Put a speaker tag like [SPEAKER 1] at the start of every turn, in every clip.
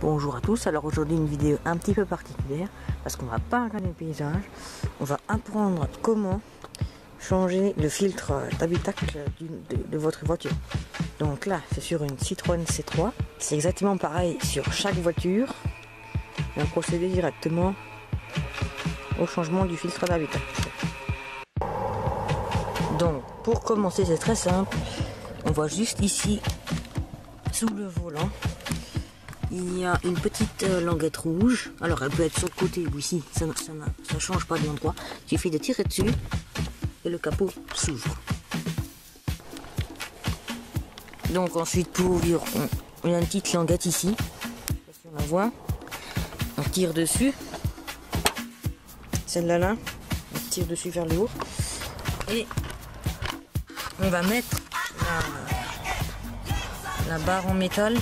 [SPEAKER 1] Bonjour à tous, alors aujourd'hui une vidéo un petit peu particulière parce qu'on va pas regarder le paysage, on va apprendre comment changer le filtre d'habitacle de votre voiture. Donc là c'est sur une Citroën C3, c'est exactement pareil sur chaque voiture et on procède directement au changement du filtre d'habitacle. Donc pour commencer c'est très simple, on voit juste ici sous le volant. Il y a une petite languette rouge. Alors elle peut être sur le côté ou ici, ça change pas d'endroit. Il suffit de tirer dessus et le capot s'ouvre. Donc ensuite pour ouvrir, on a une petite languette ici. Si on la voit, on tire dessus. Celle-là là, on tire dessus vers le haut. Et on va mettre la barre en métal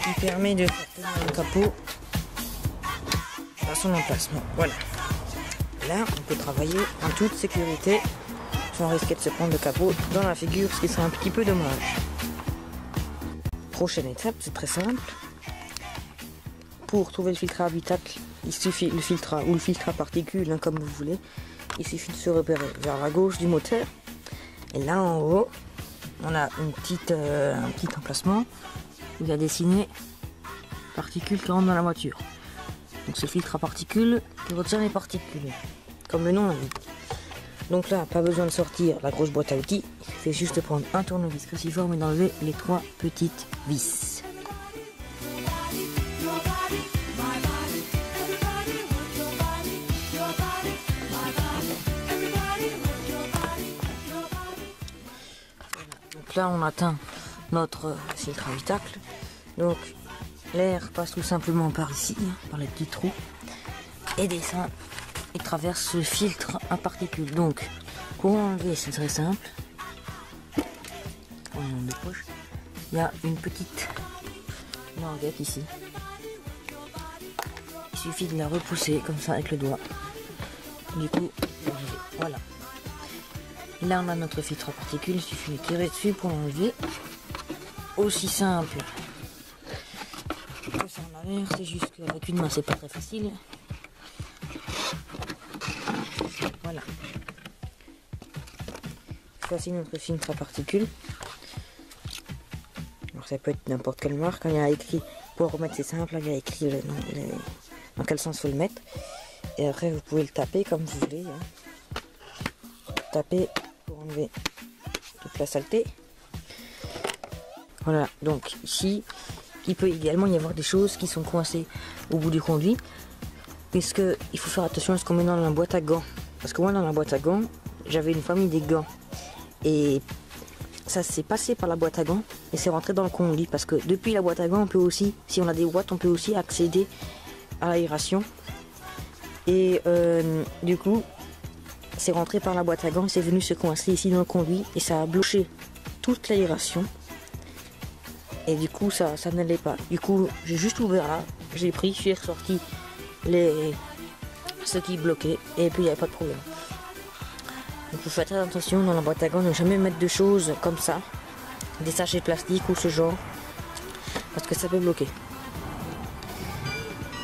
[SPEAKER 1] qui permet de faire tenir le capot à son emplacement. Voilà. Là, on peut travailler en toute sécurité sans risquer de se prendre le capot dans la figure, ce qui serait un petit peu dommage. Prochaine étape, c'est très simple. Pour trouver le filtre à habitacle, il suffit le filtre à, ou le filtre à particules, hein, comme vous voulez. Il suffit de se repérer vers la gauche du moteur. Et là en haut, on a un petit emplacement. Il y a dessiné particules qui rentrent dans la voiture. Donc ce filtre à particules qui retient les particules, comme le nom l'indique. Donc là, pas besoin de sortir la grosse boîte à outils. Il suffit juste de prendre un tournevis cruciforme et d'enlever les 3 petites vis. Donc là, on atteint notre filtre habitacle. Donc l'air passe tout simplement par ici, par les petits trous, et descend et traverse le filtre à particules. Donc pour enlever, c'est très simple. Il y a une petite languette ici. Il suffit de la repousser comme ça avec le doigt. Du coup, voilà. Là on a notre filtre à particules, il suffit de tirer dessus pour l'enlever. Aussi simple que ça en a l'air, c'est juste qu'avec une main c'est pas très facile. Voilà. Voici notre filtre à particules. Alors ça peut être n'importe quelle marque, il y a écrit, pour remettre c'est simple, il y a écrit dans quel sens faut le mettre. Et après vous pouvez le taper comme vous voulez. Taper pour enlever toute la saleté. Voilà, donc ici, il peut également y avoir des choses qui sont coincées au bout du conduit, puisque il faut faire attention à ce qu'on met dans la boîte à gants. Parce que moi, dans la boîte à gants, j'avais une famille des gants, et ça s'est passé par la boîte à gants, et c'est rentré dans le conduit, parce que depuis la boîte à gants, on peut aussi, si on a des boîtes, on peut aussi accéder à l'aération, et du coup, c'est rentré par la boîte à gants, c'est venu se coincer ici dans le conduit, et ça a bloqué toute l'aération. Et du coup ça n'allait pas. Du coup j'ai juste ouvert là, j'ai pris, j'ai ressorti ce qui bloquait et puis il n'y avait pas de problème. Donc vous faites très attention dans la boîte à gants, ne jamais mettre de choses comme ça, des sachets plastiques ou ce genre, parce que ça peut bloquer.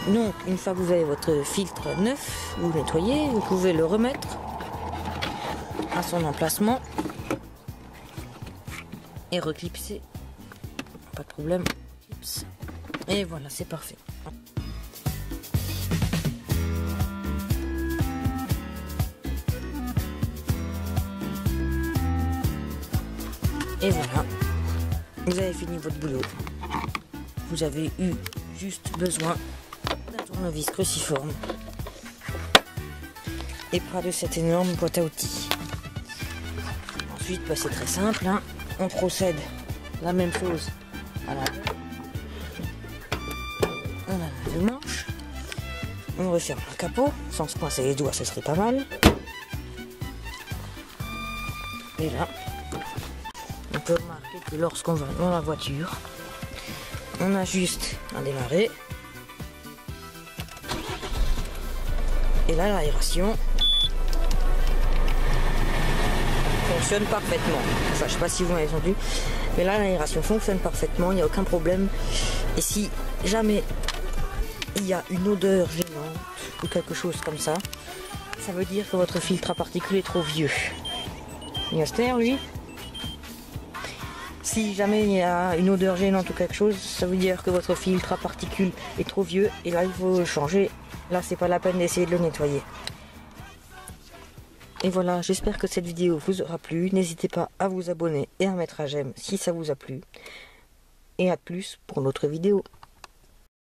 [SPEAKER 1] Donc une fois que vous avez votre filtre neuf, vous le nettoyez, vous pouvez le remettre à son emplacement et reclipser. Pas de problème. Et voilà, c'est parfait. Et voilà, vous avez fini votre boulot. Vous avez eu juste besoin d'un tournevis cruciforme et pas de cette énorme boîte à outils. Ensuite, bah, c'est très simple, hein. On procède la même chose. Voilà. On a le manche. On referme le capot sans se coincer les doigts, ce serait pas mal. Et là, on peut remarquer que lorsqu'on va dans la voiture, on a juste à démarrer. Et là, l'aération fonctionne parfaitement. Enfin, je sais pas si vous m'avez entendu. Mais là, l'aération fonctionne parfaitement, il n'y a aucun problème. Et si jamais il y a une odeur gênante ou quelque chose comme ça, ça veut dire que votre filtre à particules est trop vieux. Il va se taire, lui. Si jamais il y a une odeur gênante ou quelque chose, ça veut dire que votre filtre à particules est trop vieux et là il faut le changer. Là, c'est pas la peine d'essayer de le nettoyer. Et voilà, j'espère que cette vidéo vous aura plu. N'hésitez pas à vous abonner et à mettre un j'aime si ça vous a plu. Et à plus pour notre vidéo.